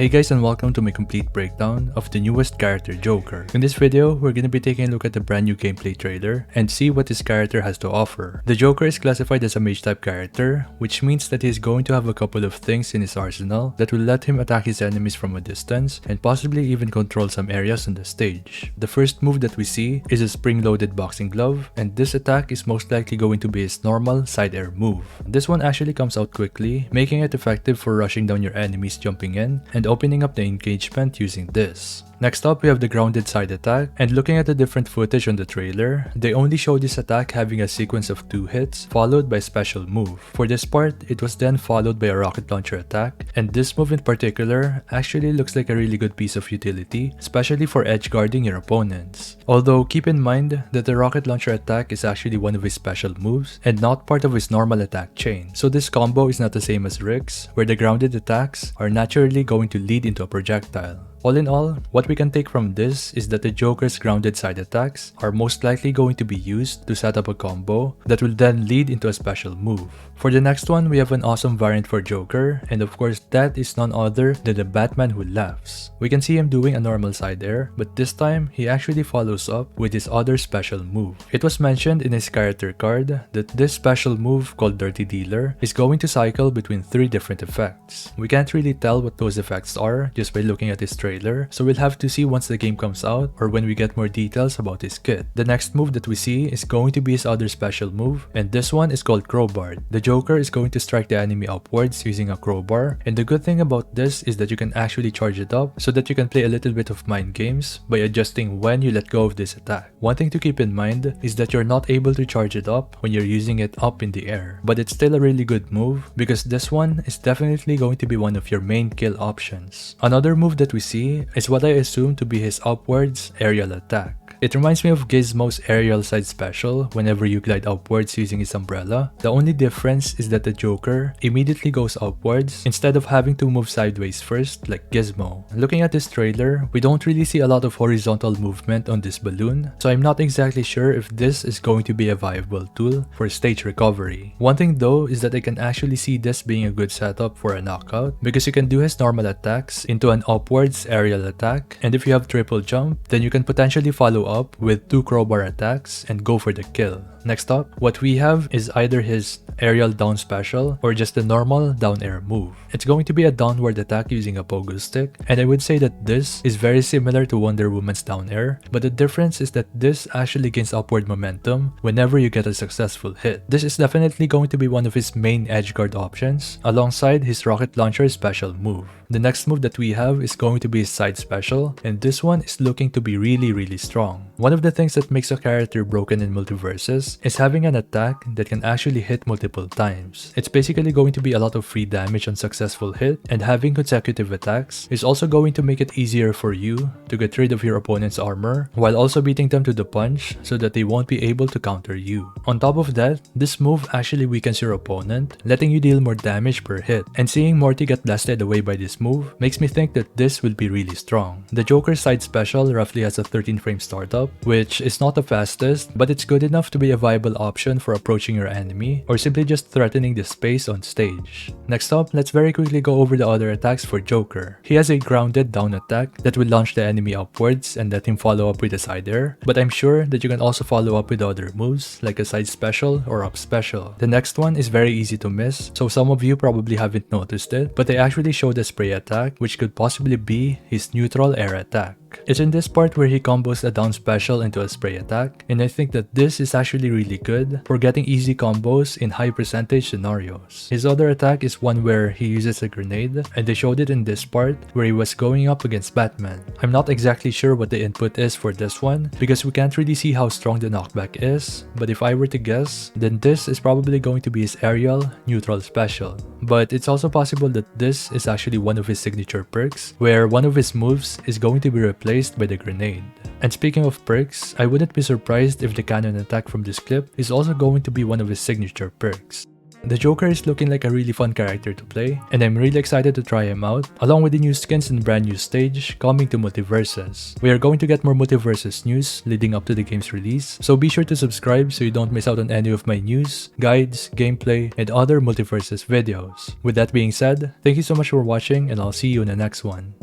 Hey guys, and welcome to my complete breakdown of the newest character Joker. In this video, we're gonna be taking a look at the brand new gameplay trailer and see what this character has to offer. The Joker is classified as a mage type character, which means that he's going to have a couple of things in his arsenal that will let him attack his enemies from a distance and possibly even control some areas on the stage. The first move that we see is a spring-loaded boxing glove, and this attack is most likely going to be his normal side air move. This one actually comes out quickly, making it effective for rushing down your enemies jumping in and opening up the engagement using this. Next up, we have the grounded side attack, and looking at the different footage on the trailer, they only show this attack having a sequence of 2 hits followed by a special move. For this part, it was then followed by a rocket launcher attack, and this move in particular actually looks like a really good piece of utility, especially for edge guarding your opponents. Although keep in mind that the rocket launcher attack is actually one of his special moves and not part of his normal attack chain, so this combo is not the same as Rick's, where the grounded attacks are naturally going to lead into a projectile. All in all, what we can take from this is that the Joker's grounded side attacks are most likely going to be used to set up a combo that will then lead into a special move. For the next one, we have an awesome variant for Joker, and of course that is none other than the Batman who laughs. We can see him doing a normal side air, but this time he actually follows up with his other special move. It was mentioned in his character card that this special move called Dirty Dealer is going to cycle between 3 different effects. We can't really tell what those effects are just by looking at his trailer, so we'll have to see once the game comes out or when we get more details about his kit. The next move that we see is going to be his other special move, and this one is called Crowbar. The Joker is going to strike the enemy upwards using a crowbar, and the good thing about this is that you can actually charge it up so that you can play a little bit of mind games by adjusting when you let go of this attack. One thing to keep in mind is that you're not able to charge it up when you're using it up in the air, but it's still a really good move because this one is definitely going to be one of your main kill options. Another move that we see is what I assume to be his upwards aerial attack. It reminds me of Gizmo's aerial side special whenever you glide upwards using his umbrella. The only difference is that the Joker immediately goes upwards instead of having to move sideways first like Gizmo. Looking at this trailer, we don't really see a lot of horizontal movement on this balloon, so I'm not exactly sure if this is going to be a viable tool for stage recovery. One thing though is that I can actually see this being a good setup for a knockout because you can do his normal attacks into an upwards aerial attack, and if you have triple jump, then you can potentially follow up with 2 crowbar attacks and go for the kill. Next up, what we have is either his aerial down special or just the normal down air move. It's going to be a downward attack using a pogo stick, and I would say that this is very similar to Wonder Woman's down air, but the difference is that this actually gains upward momentum whenever you get a successful hit. This is definitely going to be one of his main edge guard options alongside his rocket launcher special move. The next move that we have is going to be his side special, and this one is looking to be really strong. One of the things that makes a character broken in Multiversus is having an attack that can actually hit multiple times. It's basically going to be a lot of free damage on successful hit, and having consecutive attacks is also going to make it easier for you to get rid of your opponent's armor while also beating them to the punch so that they won't be able to counter you. On top of that, this move actually weakens your opponent, letting you deal more damage per hit, and seeing Morty get blasted away by this move makes me think that this will be really strong. The Joker's side special roughly has a 13 frame startup, which is not the fastest, but it's good enough to be a viable option for approaching your enemy or simply just threatening the space on stage. Next up, let's very quickly go over the other attacks for Joker. He has a grounded down attack that will launch the enemy upwards and let him follow up with a side air, but I'm sure that you can also follow up with other moves like a side special or up special. The next one is very easy to miss, so some of you probably haven't noticed it, but they actually showed a spray attack which could possibly be his neutral air attack. It's in this part where he combos a down special into a spray attack, and I think that this is actually really good for getting easy combos in high percentage scenarios. His other attack is one where he uses a grenade, and they showed it in this part where he was going up against Batman. I'm not exactly sure what the input is for this one because we can't really see how strong the knockback is, but if I were to guess, then this is probably going to be his aerial neutral special. But it's also possible that this is actually one of his signature perks, where one of his moves is going to be replaced by the grenade. And speaking of perks, I wouldn't be surprised if the cannon attack from this clip is also going to be one of his signature perks. The Joker is looking like a really fun character to play, and I'm really excited to try him out, along with the new skins and brand new stage coming to Multiversus. We are going to get more Multiversus news leading up to the game's release, so be sure to subscribe so you don't miss out on any of my news, guides, gameplay, and other Multiversus videos. With that being said, thank you so much for watching, and I'll see you in the next one.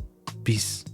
Peace.